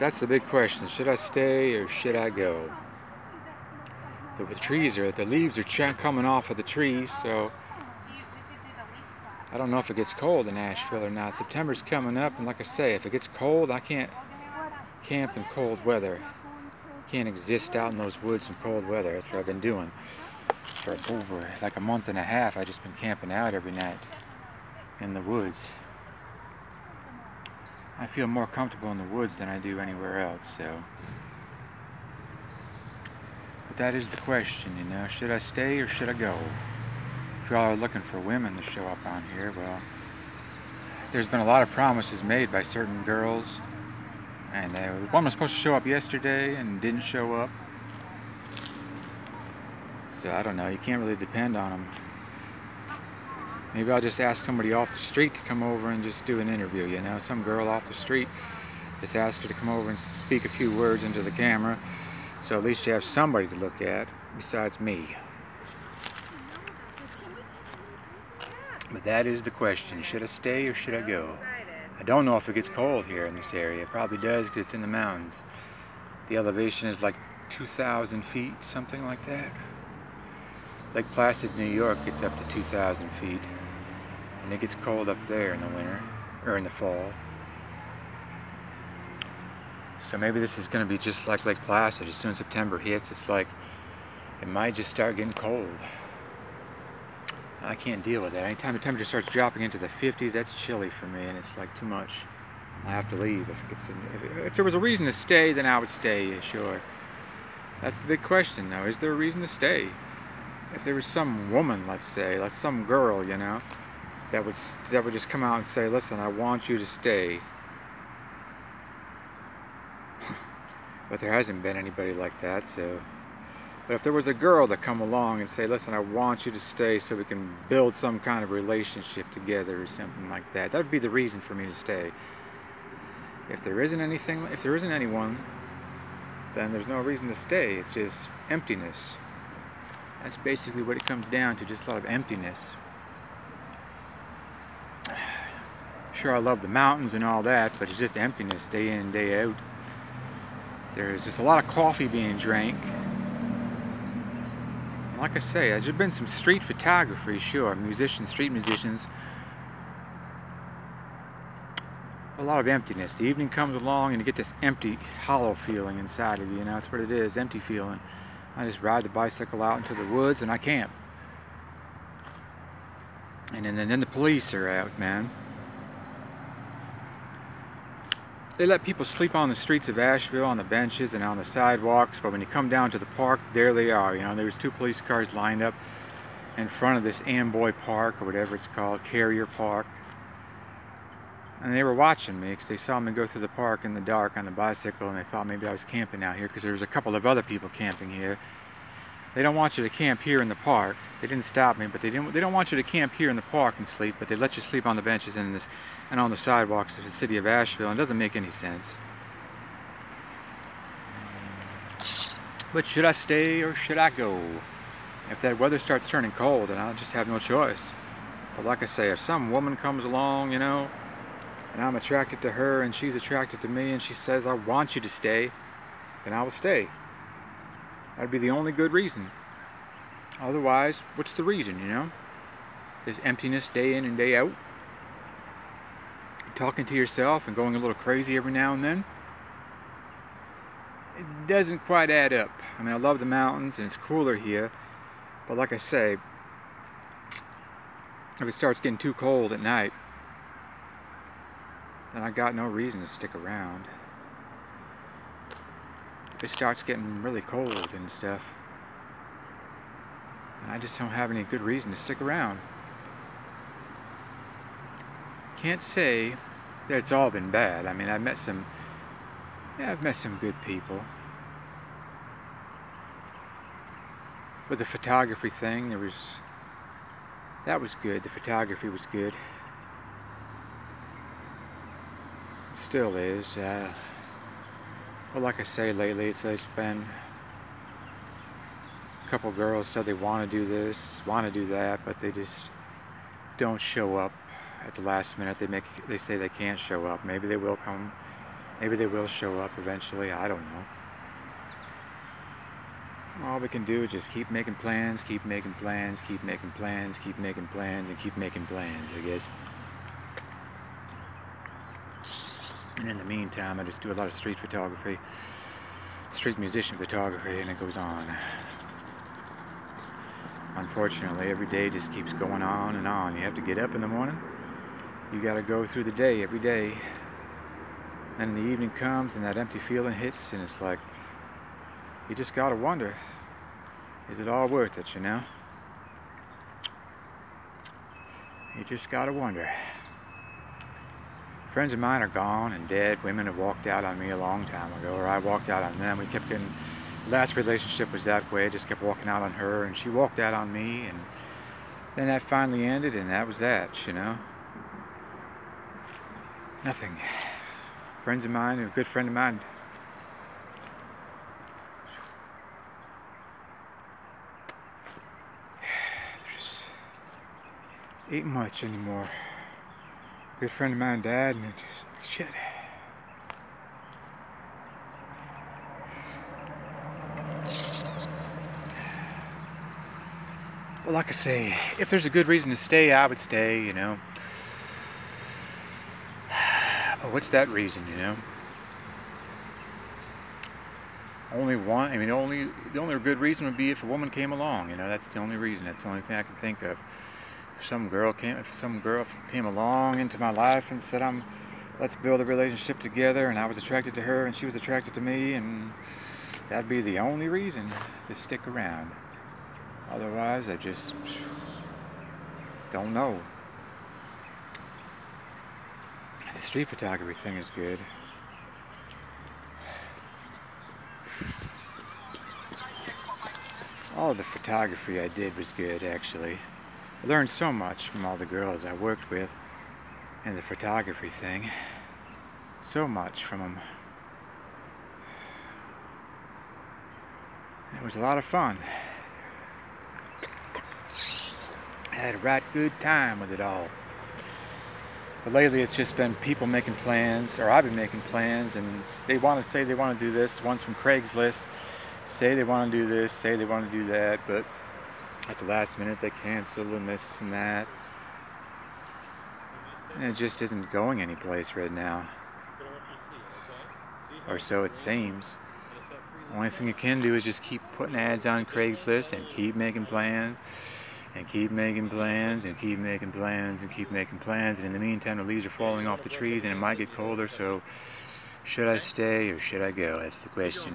That's the big question. Should I stay or should I go? The leaves are coming off of the trees, so I don't know if it gets cold in Asheville or not. September's coming up, and like I say, if it gets cold, I can't camp in cold weather. Can't exist out in those woods in cold weather. That's what I've been doing for over like a month and a half. I've just been camping out every night in the woods. I feel more comfortable in the woods than I do anywhere else, so. But that is the question, you know, should I stay or should I go? If y'all are looking for women to show up on here, well, there's been a lot of promises made by certain girls, and one was supposed to show up yesterday and didn't show up. So I don't know, you can't really depend on them. Maybe I'll just ask somebody off the street to come over and just do an interview, you know, some girl off the street. Just ask her to come over and speak a few words into the camera, so at least you have somebody to look at besides me. But that is the question, should I stay or should I go? I don't know if it gets cold here in this area. It probably does because it's in the mountains. The elevation is like 2,000 feet, something like that. Lake Placid, New York gets up to 2,000 feet. And it gets cold up there in the winter, or in the fall. So maybe this is going to be just like Lake Placid. As soon as September hits, it's like, it might just start getting cold. I can't deal with that. Anytime the temperature starts dropping into the 50s, that's chilly for me, and it's like too much. I have to leave. If there was a reason to stay, then I would stay, sure. That's the big question, though. Is there a reason to stay? If there was some woman, let's say, like some girl, you know, that would just come out and say, listen, I want you to stay. But there hasn't been anybody like that, so. But if there was a girl that come along and say, listen, I want you to stay so we can build some kind of relationship together or something like that, that would be the reason for me to stay. If there isn't anyone, then there's no reason to stay. It's just emptiness. That's basically what it comes down to, just a lot of emptiness. Sure, I love the mountains and all that, but it's just emptiness day in and day out. There's just a lot of coffee being drank. Like I say, there's been some street photography, sure, street musicians. A lot of emptiness. The evening comes along and you get this empty, hollow feeling inside of you, you know, that's what it is, empty feeling. I just ride the bicycle out into the woods and I camp. And then the police are out, man. They let people sleep on the streets of Asheville, on the benches and on the sidewalks, but when you come down to the park, there they are. You know, there's 2 police cars lined up in front of this Amboy Park, or whatever it's called, Carrier Park. And they were watching me because they saw me go through the park in the dark on the bicycle, and they thought maybe I was camping out here because there was a couple of other people camping here. They don't want you to camp here in the park. They didn't stop me, but they don't want you to camp here in the park and sleep, but they let you sleep on the benches and on the sidewalks of the city of Asheville, and it doesn't make any sense. But should I stay or should I go? If that weather starts turning cold, then I'll just have no choice. But like I say, if some woman comes along, you know, and I'm attracted to her and she's attracted to me and she says, I want you to stay, then I will stay. That'd be the only good reason. Otherwise, what's the reason, you know? There's emptiness day in and day out. Talking to yourself and going a little crazy every now and then. It doesn't quite add up. I mean, I love the mountains and it's cooler here. But like I say, if it starts getting too cold at night, then I got no reason to stick around. If it starts getting really cold and stuff, and I just don't have any good reason to stick around. Can't say that it's all been bad. I mean, I've met some good people. With the photography thing, that was good. The photography was good. Still is. Well, like I say, lately it's been a couple girls said they want to do this, want to do that, but they just don't show up at the last minute. They say they can't show up. Maybe they will come Maybe they will show up eventually, I don't know. All we can do is just keep making plans, keep making plans, keep making plans, keep making plans, and keep making plans, I guess. And in the meantime, I just do a lot of street photography, street musician photography, and it goes on. Unfortunately, every day just keeps going on and on. You have to get up in the morning. You got to go through the day every day. And the evening comes and that empty feeling hits, and it's like, you just got to wonder, is it all worth it, you know? You just got to wonder. Friends of mine are gone and dead. Women have walked out on me a long time ago, or I walked out on them. We kept getting, last relationship was that way. I just kept walking out on her, and she walked out on me, and then that finally ended, and that was that, you know? Nothing. Friends of mine, a good friend of mine, ain't much anymore. A good friend of mine died, and it just, shit. Well, like I say, if there's a good reason to stay, I would stay, you know. But what's that reason, you know? Only one, I mean, the only good reason would be if a woman came along, you know. That's the only reason. That's the only thing I can think of. If some girl came along into my life and said, let's build a relationship together, and I was attracted to her and she was attracted to me, and that'd be the only reason to stick around. Otherwise, I just don't know. The street photography thing is good. All of the photography I did was good, actually. I learned so much from all the girls I worked with in the photography thing. So much from them. It was a lot of fun. I had a right good time with it all. But lately it's just been people making plans, or I've been making plans, and they want to say they want to do this. One's from Craigslist, say they want to do this, say they want to do that, but at the last minute they cancel and this and that. And it just isn't going anyplace right now. Or so it seems. The only thing you can do is just keep putting ads on Craigslist and keep making plans. And keep making plans, and keep making plans, and keep making plans. And in the meantime, the leaves are falling off the trees, and it might get colder, so should I stay or should I go? That's the question.